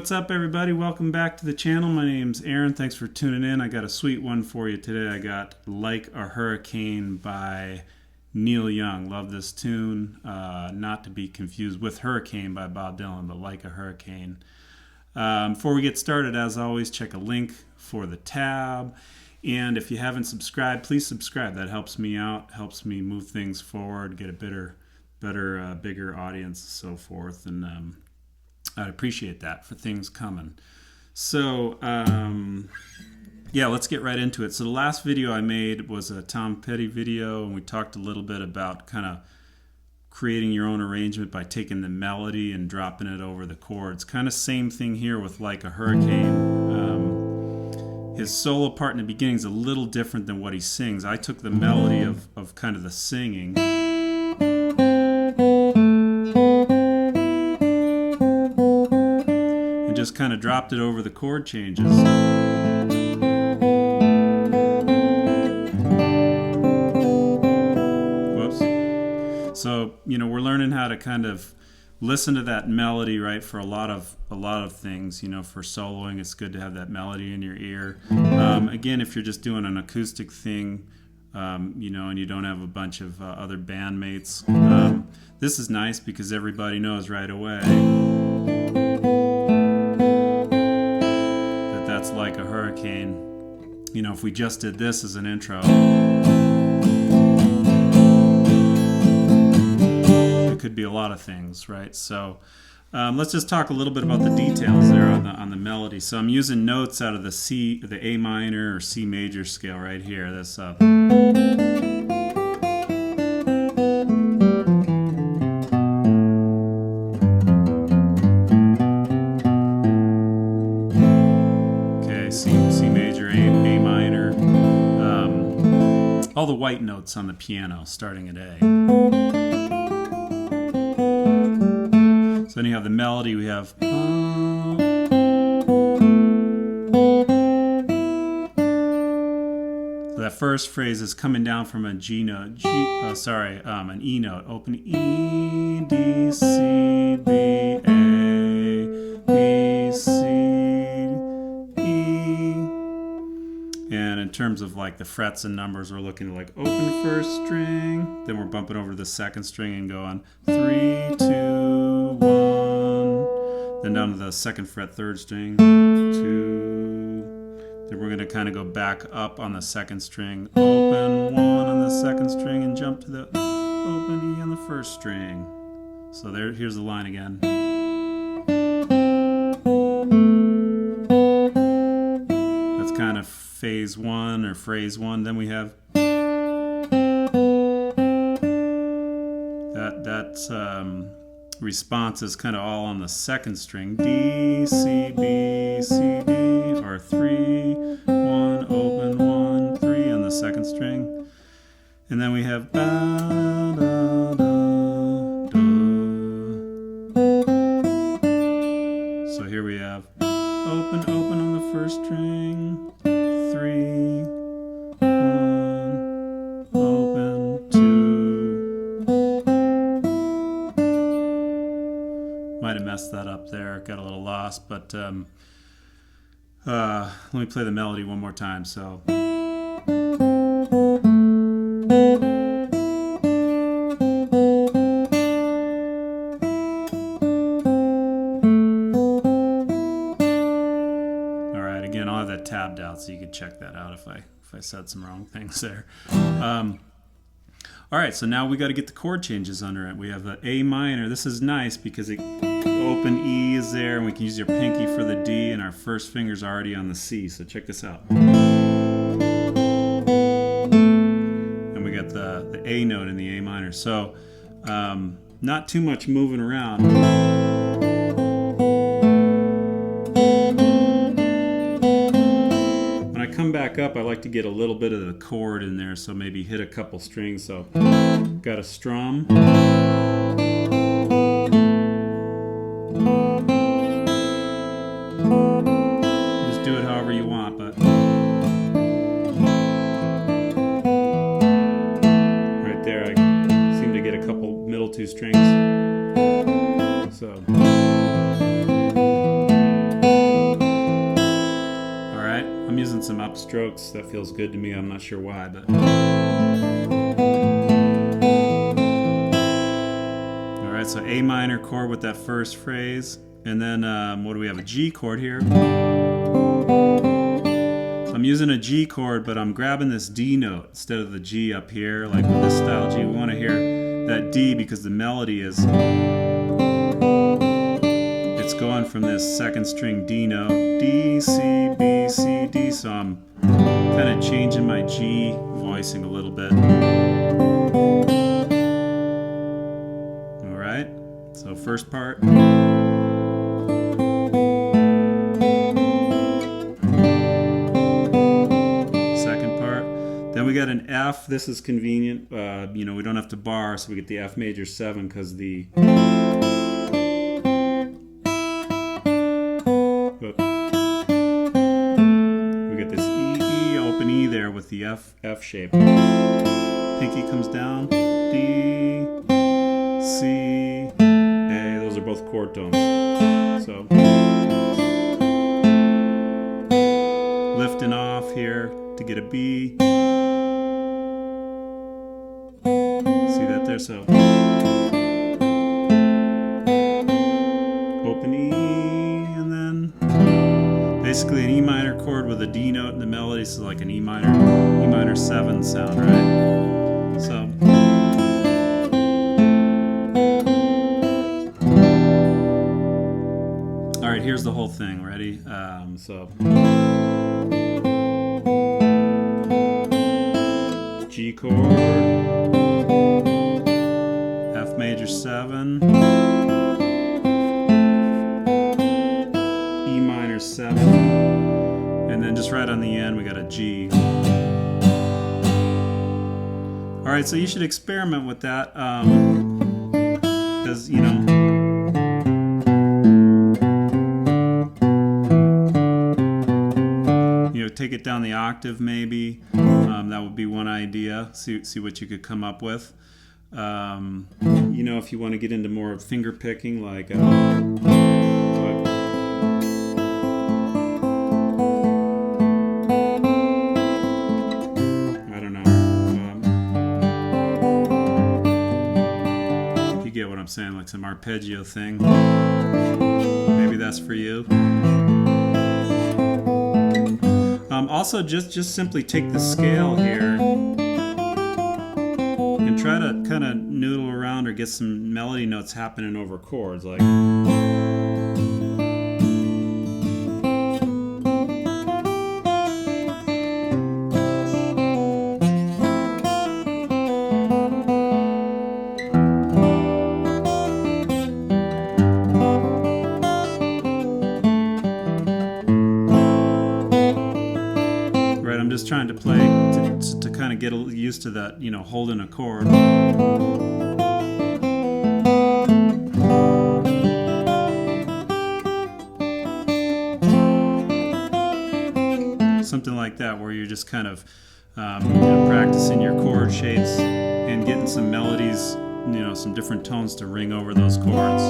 what's up everybody? Welcome back to the channel. My name's Aaron. Thanks for tuning in. I got a sweet one for you today. I got Like a Hurricane by Neil Young. Love this tune. Not to be confused with Hurricane by Bob Dylan, but Like a Hurricane. Before we get started, as always, check a link for the tab. And if you haven't subscribed, please subscribe. That helps me out, helps me move things forward, get a bigger audience, and so forth. And I'd appreciate that for things coming. So, yeah, let's get right into it. So the last video I made was a Tom Petty video, and we talked a little bit about kind of creating your own arrangement by taking the melody and dropping it over the chords. Kind of same thing here with Like a Hurricane. His solo part in the beginning is a little different than what he sings. I took the melody of kind of the singing and just kind of dropped it over the chord changes. Whoops. So, you know, we're learning how to kind of listen to that melody, right? For a lot of things, you know, for soloing, it's good to have that melody in your ear. Again, if you're just doing an acoustic thing, you know, and you don't have a bunch of other bandmates, this is nice because everybody knows right away that that's Like a Hurricane. You know, if we just did this as an intro, could be a lot of things, right? So let's just talk a little bit about the details there on the melody. So I'm using notes out of the A minor or C major scale right here. This okay, C major, A minor. All the white notes on the piano starting at A. So then you have the melody, we have so that first phrase is coming down from a G note, an E note. Open E, D, C, B, A, B, C, E. And in terms of like the frets and numbers, we're looking at like open first string, then we're bumping over to the second string and go on 3, 2, 1. Then down to the second fret, third string, 2. Then we're going to kind of go back up on the second string, open 1 on the second string, and jump to the open E on the first string. So here's the line again. That's kind of phase 1 or phrase 1. Then we have that's response is kind of all on the second string, D, C, B, C, D, or 3, 1, open 1, 3 on the second string. And then we have ba, da, da, da. So here we have open on the first string, 3, 1, open, 2. Might have messed that up there, got a little lost, but let me play the melody one more time. So all right, again, I'll have that tabbed out so you can check that out if I said some wrong things there. All right, so now we got to get the chord changes under it. We have the A minor. This is nice because open E is there, and we can use your pinky for the D, and our first finger's already on the C. So check this out. And we got the A note in the A minor. So not too much moving around. Come back up, I like to get a little bit of the chord in there, so maybe hit a couple strings. So got a strum, just do it however you want, but right there I seem to get a couple middle two strings. So I'm using some upstrokes. That feels good to me. I'm not sure why, but. All right, so A minor chord with that first phrase. And then what do we have? A G chord here. So I'm using a G chord, but I'm grabbing this D note instead of the G up here. Like with this style G, we want to hear that D because the melody is, it's going from this second string D note, D, C, B, C, D. So I'm kind of changing my G voicing a little bit. All right, so first part. Then we got an F. This is convenient. You know, we don't have to bar, so we get the F major 7 because the. We get this E, open E there with the F shape. Pinky comes down. D, C, A. Those are both chord tones. So lifting off here to get a B. See that there? So open E, and then basically an E minor chord with a D note in the melody, so like an E minor 7 sound, right? So all right, here's the whole thing. Ready? So G chord, F major 7, E minor 7, and then just right on the end we got a G. Alright, so you should experiment with that, because, you know, take it down the octave maybe. That would be one idea. See what you could come up with. You know, if you want to get into more finger picking, like I don't know. If you get what I'm saying, like some arpeggio thing. Maybe that's for you. Also, just simply take the scale here and try to kind of noodle around or get some melody notes happening over chords, like. I'm just trying to play to kind of get used to that, you know, holding a chord. Something like that, where you're just kind of you know, practicing your chord shapes and getting some melodies, you know, some different tones to ring over those chords.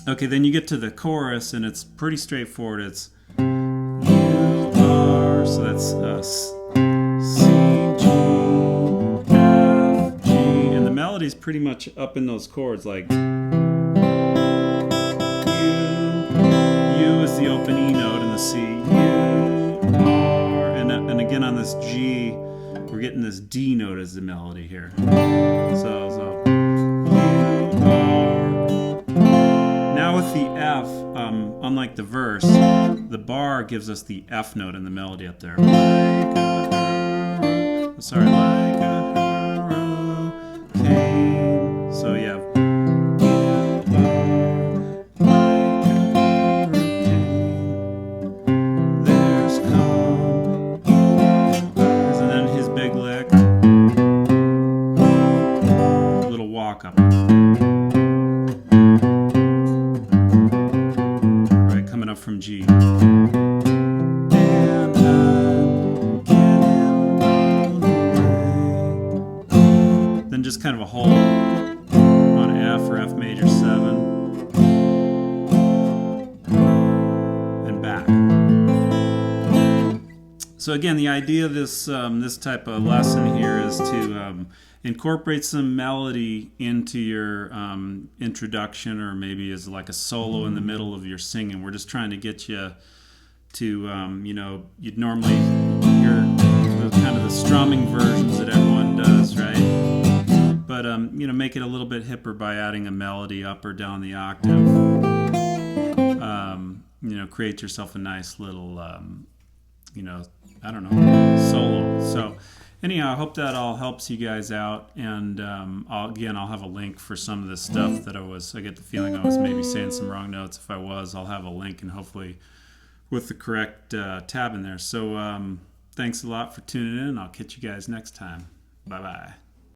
Okay, then you get to the chorus and it's pretty straightforward. It's so that's C, G, F, G, and the melody's pretty much up in those chords, like U is the open E note in the C, U, R, and again on this G, we're getting this D note as the melody here. So U, R. Now with the F, unlike the verse, the bar gives us the F note in the melody up there. Like a hurricane. So you have like a hurricane. There's come, and then his big lick, little walk up. Right, coming up from G. Just kind of a hold on F or F major 7 and So again, the idea of this type of lesson here is to incorporate some melody into your introduction, or maybe as like a solo in the middle of your singing. We're just trying to get you to, you'd normally hear the kind of the strumming versions that everyone does, right? But, make it a little bit hipper by adding a melody up or down the octave. Create yourself a nice little, solo. So anyhow, I hope that all helps you guys out. And I'll have a link for some of this stuff that I get the feeling I was maybe saying some wrong notes. If I was, I'll have a link, and hopefully with the correct tab in there. So thanks a lot for tuning in. I'll catch you guys next time. Bye-bye.